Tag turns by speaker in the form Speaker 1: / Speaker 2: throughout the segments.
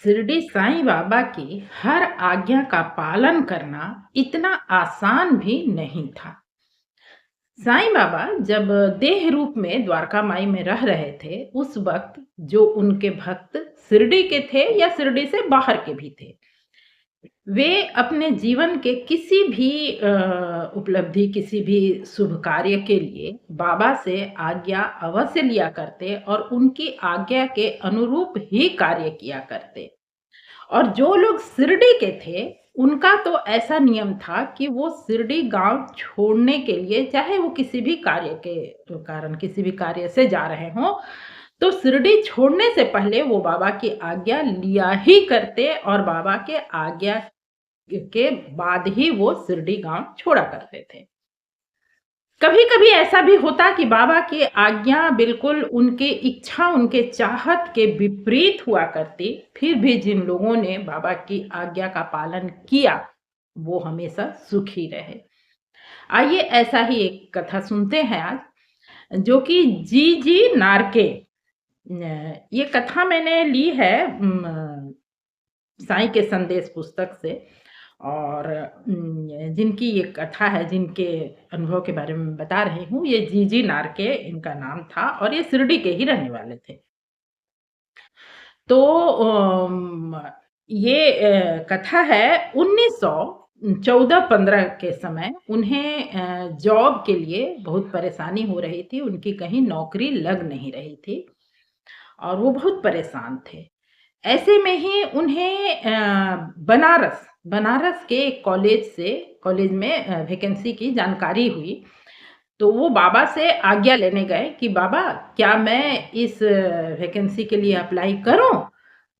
Speaker 1: शिरडी साईं बाबा की हर आज्ञा का पालन करना इतना आसान भी नहीं था। साईं बाबा जब देह रूप में द्वारका माई में रह रहे थे, उस वक्त जो उनके भक्त शिरडी के थे या शिरडी से बाहर के भी थे, वे अपने जीवन के किसी भी उपलब्धि, किसी भी शुभ कार्य के लिए बाबा से आज्ञा अवश्य लिया करते और उनकी आज्ञा के अनुरूप ही कार्य किया करते। और जो लोग शिरडी के थे, उनका तो ऐसा नियम था कि वो शिरडी गाँव छोड़ने के लिए, चाहे वो किसी भी कार्य के कारण किसी भी कार्य से जा रहे हों, तो शिरडी छोड़ने से पहले वो बाबा की आज्ञा लिया ही करते और बाबा के आज्ञा के बाद ही वो शिरडी गाँव छोड़ा करते थे। कभी-कभी ऐसा भी होता कि बाबा की आज्ञा बिल्कुल उनकी इच्छा, उनके चाहत के विपरीत हुआ करती, फिर भी जिन लोगों ने बाबा की आज्ञा का पालन किया, वो हमेशा सुखी रहे। आइए ऐसा ही एक कथा सुनते हैं आज, जो कि जी नारके। ये कथा मैंने ली है साईं के संदेश पुस्तक से। और जिनकी ये कथा है, जिनके अनुभव के बारे में बता रही हूँ, ये जी नारके इनका नाम था और ये शिरडी के ही रहने वाले थे। तो ये कथा है 1914-15 के समय। उन्हें जॉब के लिए बहुत परेशानी हो रही थी, उनकी कहीं नौकरी लग नहीं रही थी और वो बहुत परेशान थे। ऐसे में ही उन्हें बनारस के एक कॉलेज में वैकेंसी की जानकारी हुई। तो वो बाबा से आज्ञा लेने गए कि बाबा, क्या मैं इस वैकेंसी के लिए अप्लाई करूं?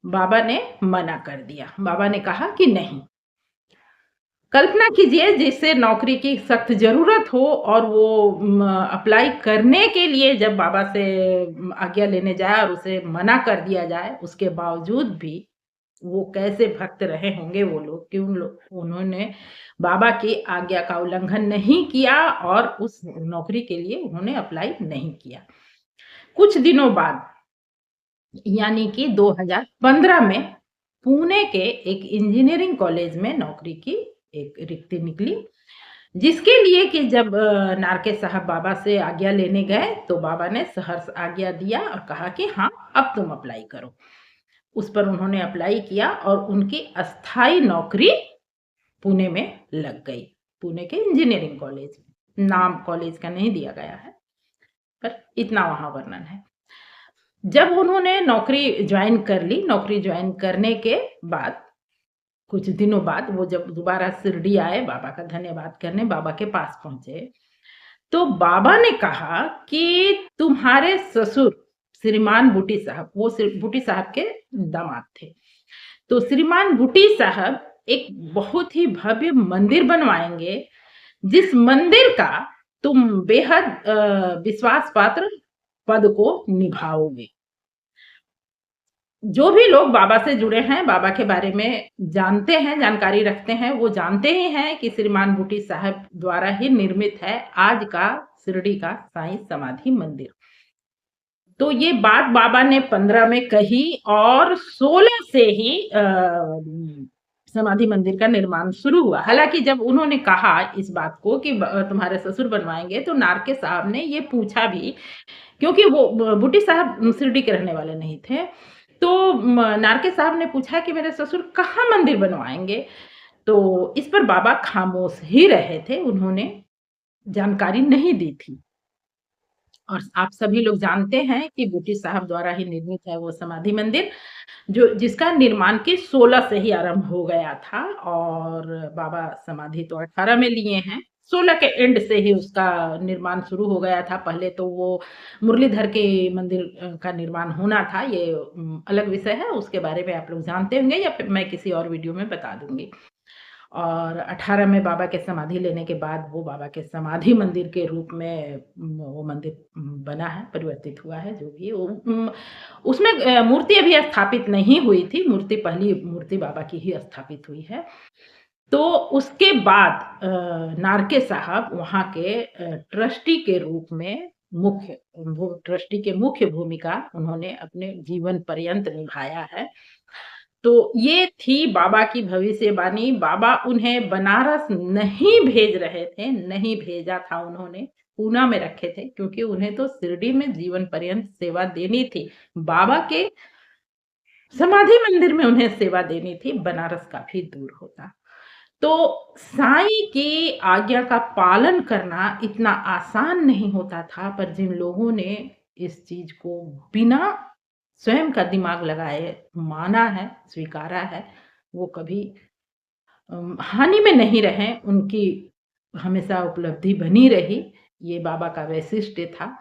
Speaker 1: बाबा ने मना कर दिया। बाबा ने कहा कि नहीं। कल्पना कीजिए, जिसे नौकरी की सख्त ज़रूरत हो और वो अप्लाई करने के लिए जब बाबा से आज्ञा लेने जाए और उसे मना कर दिया जाए, उसके बावजूद भी वो कैसे भक्त रहे होंगे वो लोग कि उन्होंने बाबा की आज्ञा का उल्लंघन नहीं किया और उस नौकरी के लिए उन्होंने अप्लाई नहीं किया। कुछ दिनों बाद, यानी कि 2015 में, पुणे के एक इंजीनियरिंग कॉलेज में नौकरी की एक रिक्ति निकली, जिसके लिए कि जब नारके साहब बाबा से आज्ञा लेने गए, तो बाबा ने सहर्ष आज्ञा दिया और कहा कि हाँ, अब तुम अप्लाई करो। उस पर उन्होंने अप्लाई किया और उनकी अस्थाई नौकरी पुणे में लग गई। पुणे के इंजीनियरिंग कॉलेज में। नाम कॉलेज का नहीं दिया गया है, पर इतना वहाँ वर्णन है। जब उन्होंने नौकरी ज्वाइन कर ली, नौकरी ज्वाइन करने के बाद कुछ दिनों बाद वो जब दोबारा शिरडी आए बाबा का धन्यवाद करने, बाबा के पास पहुंचे, तो बाबा ने कहा कि तुम्हारे ससुर श्रीमान बूटी साहब, वो बूटी साहब के दामाद थे, तो श्रीमान बूटी साहब एक बहुत ही भव्य मंदिर बनवाएंगे, जिस मंदिर का तुम बेहद विश्वास पात्र पद को निभाओगे। जो भी लोग बाबा से जुड़े हैं, बाबा के बारे में जानते हैं, जानकारी रखते हैं, वो जानते ही हैं कि श्रीमान बूटी साहब द्वारा ही निर्मित है आज का शिरडी का साईं समाधि मंदिर। तो ये बात बाबा ने 15 में कही और 16 से ही समाधि मंदिर का निर्माण शुरू हुआ। हालांकि जब उन्होंने कहा इस बात को कि तुम्हारे ससुर बनवाएंगे, तो नारके साहब ने ये पूछा भी, क्योंकि वो बूटी साहब शिरडी के रहने वाले नहीं थे। तो नारके साहब ने पूछा कि मेरे ससुर कहाँ मंदिर बनवाएंगे? तो इस पर बाबा खामोश ही रहे थे, उन्होंने जानकारी नहीं दी थी। और आप सभी लोग जानते हैं कि बूटी साहब द्वारा ही निर्मित है वो समाधि मंदिर, जो जिसका निर्माण कि 16 से ही आरंभ हो गया था और बाबा समाधि तो 18 में लिए हैं। 16 के एंड से ही उसका निर्माण शुरू हो गया था। पहले तो वो मुरलीधर के मंदिर का निर्माण होना था। ये अलग विषय है, उसके बारे में आप लोग जानते होंगे या फिर मैं किसी और वीडियो में बता दूँगी। और 18 में बाबा के समाधि लेने के बाद वो बाबा के समाधि मंदिर के रूप में वो मंदिर बना है, परिवर्तित हुआ है, जो भी उसमें मूर्ति अभी स्थापित नहीं हुई थी। पहली मूर्ति बाबा की ही स्थापित हुई है। तो उसके बाद नारके साहब वहाँ के ट्रस्टी के रूप में ट्रस्टी के मुख्य भूमिका उन्होंने अपने जीवन पर्यंत निभाया है। तो ये थी बाबा की भविष्यवाणी। बाबा उन्हें बनारस नहीं भेज रहे थे, नहीं भेजा था उन्होंने, पूना में रखे थे, क्योंकि उन्हें तो शिरडी में जीवन पर्यंत सेवा देनी थी। बाबा के समाधि मंदिर में उन्हें सेवा देनी थी, बनारस काफ़ी दूर होता। तो साईं की आज्ञा का पालन करना इतना आसान नहीं होता था, पर जिन लोगों ने इस चीज़ को बिना स्वयं का दिमाग लगाए माना है, स्वीकारा है, वो कभी हानि में नहीं रहे, उनकी हमेशा उपलब्धि बनी रही। ये बाबा का वैशिष्ट्य था।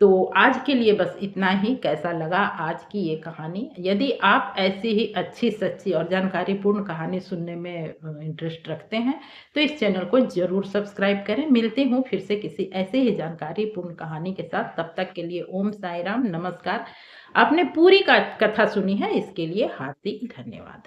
Speaker 1: तो आज के लिए बस इतना ही। कैसा लगा आज की ये कहानी? यदि आप ऐसी ही अच्छी, सच्ची और जानकारीपूर्ण कहानी सुनने में इंटरेस्ट रखते हैं, तो इस चैनल को ज़रूर सब्सक्राइब करें। मिलती हूँ फिर से किसी ऐसे ही जानकारीपूर्ण कहानी के साथ। तब तक के लिए ओम साई राम, नमस्कार। आपने पूरी कथा सुनी है, इसके लिए हार्दिक धन्यवाद।